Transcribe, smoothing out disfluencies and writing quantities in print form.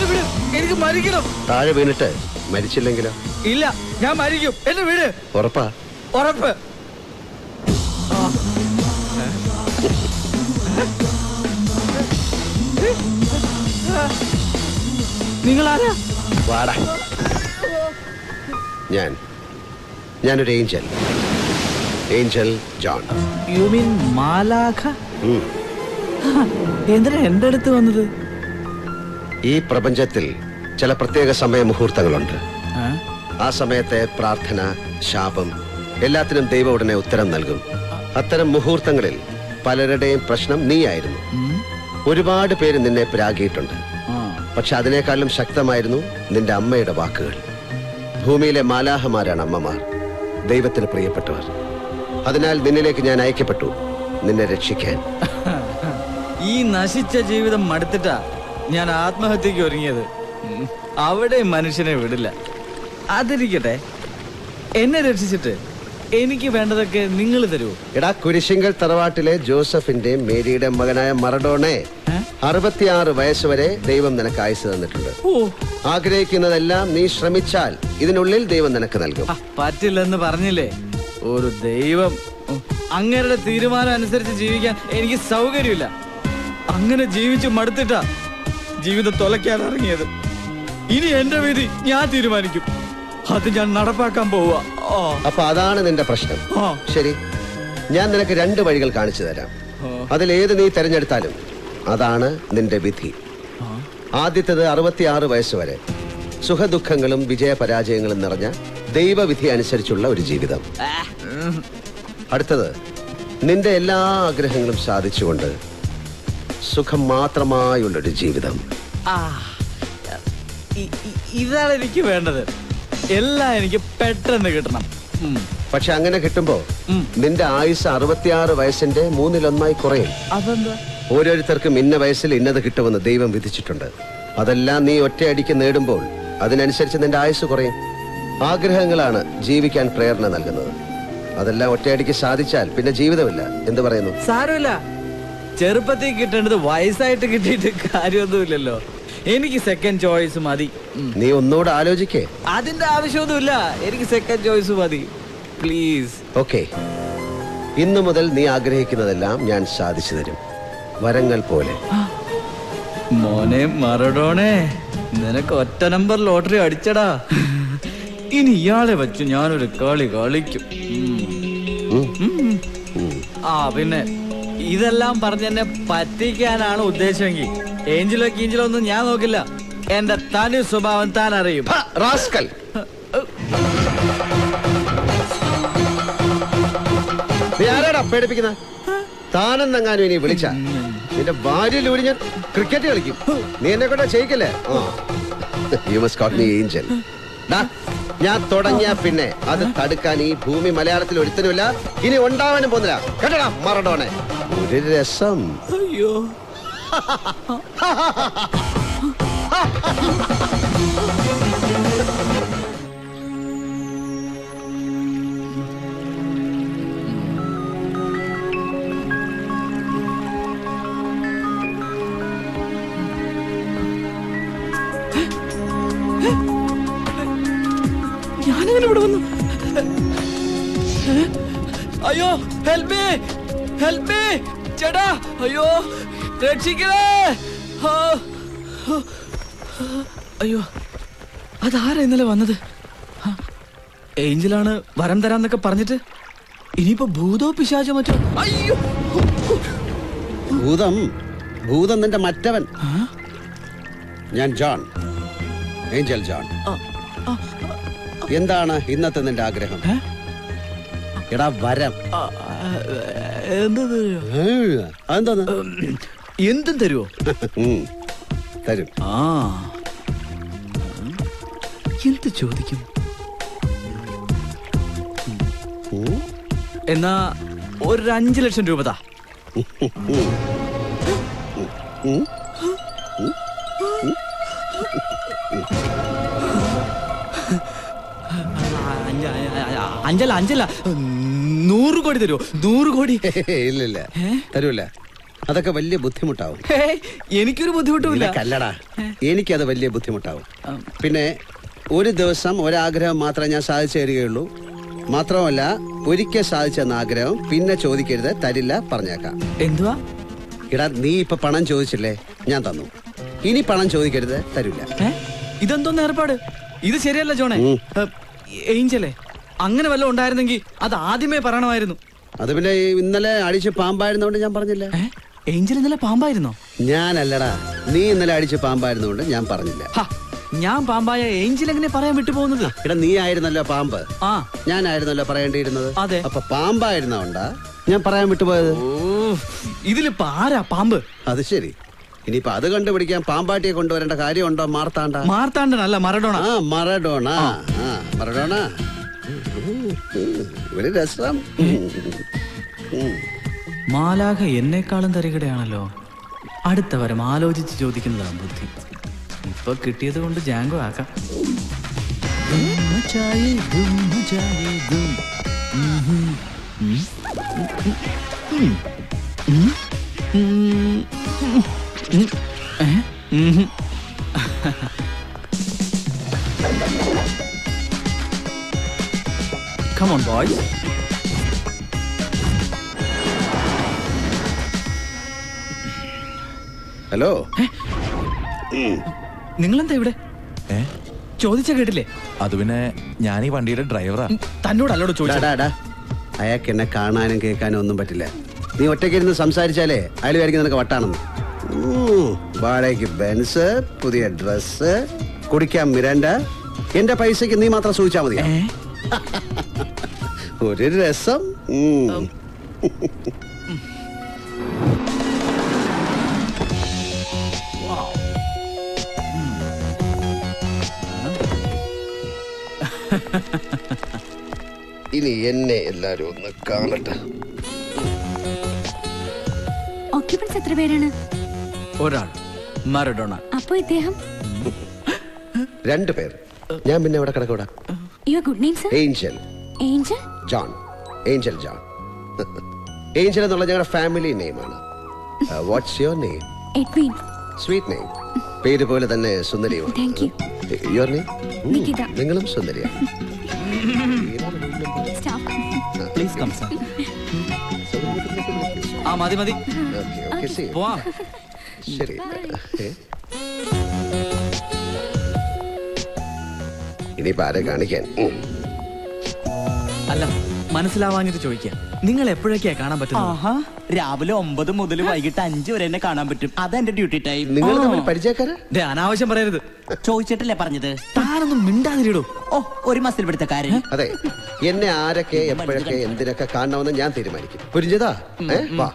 എന്റെ വീട്, എനിക്ക് മരിക്കണം. താഴെ വീണിട്ട് മരിച്ചില്ലെങ്കിലോ? ഇല്ല, ഞാൻ മരിക്കും. എന്റെ വീട്. ഉറപ്പാ? ഉറപ്പ്. നിങ്ങളാരാ? വാടാ. ഞാനൊരു ഏഞ്ചൽ ജോൺ. യു മീൻ മാലാഖ? എന്തിനാ എന്റെ അടുത്ത് വന്നത്? ഈ പ്രപഞ്ചത്തിൽ ചില പ്രത്യേക സമയ മുഹൂർത്തങ്ങളുണ്ട്. ആ സമയത്തെ പ്രാർത്ഥന, ശാപം എല്ലാത്തിനും ദൈവം ഉടനെ ഉത്തരം നൽകും. അത്തരം മുഹൂർത്തങ്ങളിൽ പലരുടെയും പ്രശ്നം നീയായിരുന്നു. ഒരുപാട് പേര് നിന്നെ പ്രാഗിയിട്ടുണ്ട്. പക്ഷെ അതിനേക്കാളും ശക്തമായിരുന്നു നിന്റെ അമ്മയുടെ വാക്കുകൾ. ഭൂമിയിലെ മാലാഹമാരാണ് അമ്മമാർ, ദൈവത്തിന് പ്രിയപ്പെട്ടവർ. അതിനാൽ നിന്നിലേക്ക് ഞാൻ അയക്കപ്പെട്ടു, നിന്നെ രക്ഷിക്കാൻ. ഈ നശിച്ച ജീവിതം മടുത്തിട്ടാ ഞാൻ ആത്മഹത്യക്ക് ഒരുങ്ങിയത്. അവിടെ മനുഷ്യനെ വിടില്ല. അതിരിക്കട്ടെ, എന്നെ രക്ഷിച്ചിട്ട് എനിക്ക് വേണ്ടതൊക്കെ നിങ്ങൾ തരൂ. എടാ, കുരിശിങ്കൽ തറവാട്ടിലെ ജോസഫിന്റെയും മേരിയുടെ മകനായ മറഡോണെ 66 വയസ്സ് വരെ ദൈവം നിനക്ക് ആയുസ് തന്നിട്ടുണ്ട്. ആഗ്രഹിക്കുന്നതെല്ലാം നീ ശ്രമിച്ചാൽ ഇതിനുള്ളിൽ ദൈവം നിനക്ക് നൽകും. പറ്റില്ലെന്ന് പറഞ്ഞില്ലേ? ഒരു ദൈവം. അങ്ങരുടെ തീരുമാനം അനുസരിച്ച് ജീവിക്കാൻ എനിക്ക് സൗകര്യമില്ല. അങ്ങനെ ജീവിച്ചു മടുത്തിട്ടാ ജീവിതം തുലയ്ക്കാൻ ഇറങ്ങിയത്. ഇനി എന്റെ വിധി ഞാൻ തീരുമാനിക്കും. അത് ഞാൻ നടപ്പാക്കാൻ പോവുക. അപ്പൊ അതാണ് നിന്റെ പ്രശ്നം. ശരി, ഞാൻ നിനക്ക് 2 വഴികൾ കാണിച്ചു തരാം. അതിലേത് നീ തെരഞ്ഞെടുത്താലും അതാണ് നിന്റെ വിധി. ആദ്യത്തേത് 66 വയസ്സ് വരെ സുഖദുഃഖങ്ങളും വിജയപരാജയങ്ങളും നിറഞ്ഞ ദൈവവിധി അനുസരിച്ചുള്ള ഒരു ജീവിതം. അടുത്തത് നിന്റെ എല്ലാ ആഗ്രഹങ്ങളും സാധിച്ചുകൊണ്ട് സുഖം മാത്രമായുള്ളൊരു ജീവിതം. ഇതാണ് എനിക്ക് വേണ്ടത്. എല്ലാം എനിക്ക് പെട്ടെന്ന് കിട്ടണം. പക്ഷെ അങ്ങനെ കിട്ടുമ്പോ നിന്റെ ആയുസ് 66 വയസ്സിന്റെ 1/3 കുറയും. അതെന്താ? ഓരോരുത്തർക്കും ഇന്ന വയസ്സിൽ ഇന്നത് കിട്ടുമെന്ന് ദൈവം വിധിച്ചിട്ടുണ്ട്. അതെല്ലാം നീ ഒറ്റയടിക്ക് നേടുമ്പോൾ അതിനനുസരിച്ച് നിന്റെ ആയുസ് കുറയും. ആഗ്രഹങ്ങളാണ് ജീവിക്കാൻ പ്രേരണ നൽകുന്നത്. അതെല്ലാം ഒറ്റയടിക്ക് സാധിച്ചാൽ പിന്നെ ജീവിതമില്ല. എന്ത് പറയുന്നു? സാരമില്ല, ചെറുപ്പത്തിൽ കിട്ടേണ്ടത് വയസ്സായിട്ട് കിട്ടിയിട്ട് കാര്യമൊന്നുമില്ലല്ലോ. എനിക്ക് സെക്കൻഡ് ചോയ്സ് മതി. നീ ഒന്നുകൂടെ ആലോചിക്കേ. അതിന്റെ ആവശ്യമൊന്നുമില്ല, എനിക്ക് സെക്കൻഡ് ചോയ്സ് മതി പ്ലീസ്. ഓക്കെ, ഇന്നു മുതൽ നീ ആഗ്രഹിക്കുന്നതെല്ലാം ഞാൻ സാധിച്ചു തരും, വരങ്ങൾ പോലെ. മോനെ മറഡോണേ, നിനക്ക് ഒറ്റ നമ്പർ ലോട്ടറി അടിച്ചടാ. ഇനി ഇയാളെ വെച്ച് ഞാനൊരു കളി കളിക്കും. പിന്നെ ഇതെല്ലാം പറഞ്ഞെന്നെ പറ്റിക്കാനാണ് ഉദ്ദേശമെങ്കിൽ ഏഞ്ചലോ കീഞ്ചലോ ഒന്നും ഞാൻ നോക്കില്ല. എന്റെ തനി സ്വഭാവം താൻ അറിയും. റാസ്കൽ, നീ ആരാടാ പേടിപ്പിക്കുന്ന? താനെന്നെങ്ങാനും ഇനി വിളിച്ച നിന്റെ ഭാര്യയിലൂടെ ഞാൻ ക്രിക്കറ്റ് കളിക്കും. നീ എന്നെ കൊണ്ടാ ചെയ്യിക്കല്ലേ? You must call me Angel. ഞാൻ തുടങ്ങിയ പിന്നെ അത് തടുക്കാൻ ഈ ഭൂമി മലയാളത്തിൽ ഒരുത്തനുമില്ല, ഇനി ഉണ്ടാവാനും പോകുന്നില്ല. കേട്ടടാ മറഡോണെ, ഒരു രസം. അയ്യോ, ഞാനെങ്ങനെ ഇവിടെ വന്നു? അയ്യോ, ഹെൽപ്പ് മീ, ഹെൽപ്പ് മീ ചേട്ടാ. അയ്യോ, രക്ഷിക്കണേ. അയ്യോ, അതാരാ ഇന്നലെ വന്നത്? ഏഞ്ചലാണ് വരം തരാന്നൊക്കെ പറഞ്ഞിട്ട് ഇനിയിപ്പോ ഭൂതോ പിശാചോ മറ്റോ. അയ്യോ, ഭൂതം നിന്റെ മറ്റവൻ. ഞാൻ ജോൺ, ഏഞ്ചൽ ജോൺ. എന്താണ് ഇന്നത്തെ നിന്റെ ആഗ്രഹം? എടാ, വരം. അതെന്താ? എന്തും തരുമോ? തരും. എന്ത് ചോദിക്കും? എന്നാ ഒരു 5 ലക്ഷം രൂപ താ. അഞ്ചല 100 കോടി തരുമോ? 100 കോടി? ഇല്ല, തരൂല. അതൊക്കെ വലിയ ബുദ്ധിമുട്ടാവും. എനിക്കൊരു ബുദ്ധിമുട്ടുമില്ല. കല്ലടാ, എനിക്കത് വലിയ ബുദ്ധിമുട്ടാവും. പിന്നെ ഒരു ദിവസം ഒരാഗ്രഹം മാത്രമേ ഞാൻ സാധിച്ചു തരികയുള്ളൂ. മാത്രമല്ല, ഒരിക്കൽ സാധിച്ചെന്ന ആഗ്രഹം പിന്നെ ചോദിക്കരുത്, തരില്ല, പറഞ്ഞേക്കാം. എന്തുവാ? എടാ, നീ ഇപ്പൊ പണം ചോദിച്ചില്ലേ, ഞാൻ തന്നു. ഇനി പണം ചോദിക്കരുത്, തരില്ല. ഇതെന്തോന്ന് ഏർപ്പാട്? ഇത് ശരിയല്ല ജോണേ. ഏഞ്ചലേ, അങ്ങനെ വല്ലതും ഉണ്ടായിരുന്നെങ്കിൽ അത് ആദ്യമേ പറയണമായിരുന്നു. അത് പിന്നെ ഇന്നലെ അടിച്ച് പാമ്പായിരുന്നോണ്ട് ഞാൻ പറഞ്ഞില്ല. ഏഞ്ചൽ ഇന്നലെ പാമ്പായിരുന്നോ? ഞാനല്ലടാ, നീ ഇന്നലെ അടിച്ച് പാമ്പായിരുന്നോണ്ട് ഞാൻ പറഞ്ഞില്ല. ഞാൻ പാമ്പായ ഏഞ്ചൽ എങ്ങനെ പറയാൻ വിട്ടുപോകുന്നത്? എടാ, നീ ആയിരുന്നല്ലോ പാമ്പ്, ഞാനായിരുന്നല്ലോ പറയേണ്ടിയിരുന്നത്. അതെ. അപ്പൊ പാമ്പായിരുന്നോണ്ടാ ഞാൻ പറയാൻ വിട്ടുപോയത്. ഇതിലിപ്പോ ആരാ പാമ്പ്? അത് ശരി. ഇനിയിപ്പൊ അത് കണ്ടുപിടിക്കാൻ പാമ്പാട്ടിയെ കൊണ്ടുവരേണ്ട കാര്യമുണ്ടോ? മാർത്താണ്ഡനല്ല, മറഡോണ. മറഡോണ. മറഡോണ ഒരു രസം. മാലാഖ എന്നെക്കാളും തരികടയാണല്ലോ. അടുത്തവരും ആലോചിച്ച് ചോദിക്കുന്നതാണ് ബുദ്ധി. ഇപ്പൊ കിട്ടിയത് കൊണ്ട് ജാങ്കോ ആക്കാം. Come on, boys. ഹലോ, നിങ്ങളെന്താ ഇവിടെ? ചോദിച്ച കേട്ടില്ലേ? അത് പിന്നെ ഞാൻ ഈ വണ്ടിയുടെ ഡ്രൈവറാ. തന്നോടല്ലോട് ചോദിച്ചാ. അയാൾക്ക് എന്നെ കാണാനും കേൾക്കാനും ഒന്നും പറ്റില്ല. നീ ഒറ്റയ്ക്കിരുന്ന് സംസാരിച്ചാലേ അയാൾ വിചാരിക്കും നിനക്ക് വട്ടാണെന്ന്. വാടകയ്ക്ക് ബെൻസ്, പുതിയ ഡ്രസ്, കുടിക്കാൻ മിരാൻഡ. എന്റെ പൈസക്ക് നീ മാത്രം സൂചിച്ചാ മതി. ഒരു രസം. ഇനി എന്നെ എല്ലാരും ഒന്ന് കാണട്ടെ. ഓക്യുപ്പൻസ് എത്ര പേരാണ്? ഒരാൾ, മറഡോണ. അപ്പോ ഇദ്ദേഹം? 2 പേർ. ഞാൻ പിന്നെ ഇവിടെ കിടക്കൂടാ. Your good name sir? Angel. Angel John. Angel John. Angel എന്നുള്ള ഞങ്ങളുടെ ഫാമിലി നെയിമാണ്. What's your name? Edwin. Sweet name. പേര് പോലെ തന്നെ സുന്ദരിയുമാണ്. Thank you. Your name? Nikita. നിങ്ങളും സുന്ദരിയാണ്. Please come sir. മതി മതി. പോവാം. ശരി. ഇനിയിപ്പോ ആരെ കാണിക്കാൻ? അല്ല, മനസ്സിലാവാഞ്ഞിട്ട് ചോദിക്കാം. നിങ്ങൾ എപ്പോഴൊക്കെയാ കാണാൻ പറ്റുന്നത്? രാവിലെ 9 മുതൽ വൈകിട്ട് 5 വരെ എന്നെ കാണാൻ പറ്റും. അതെന്റെ ഡ്യൂട്ടി ടൈം. നിങ്ങൾ തമ്മിൽ പരിചയക്കാരാ? അനാവശ്യം പറയരുത്. ചോദിച്ചിട്ടല്ലേ പറഞ്ഞത്? താനൊന്നും മിണ്ടാതിരിടോ. ഓ, ഒരു മസിൽ പിടുത്തക്കാരൻ. അതെ, എന്നെ ആരൊക്കെ എപ്പോഴൊക്കെ എന്തിനൊക്കെ കാണണമെന്ന് ഞാൻ തീരുമാനിക്കും. പുരിഞ്ചതാ? വാ.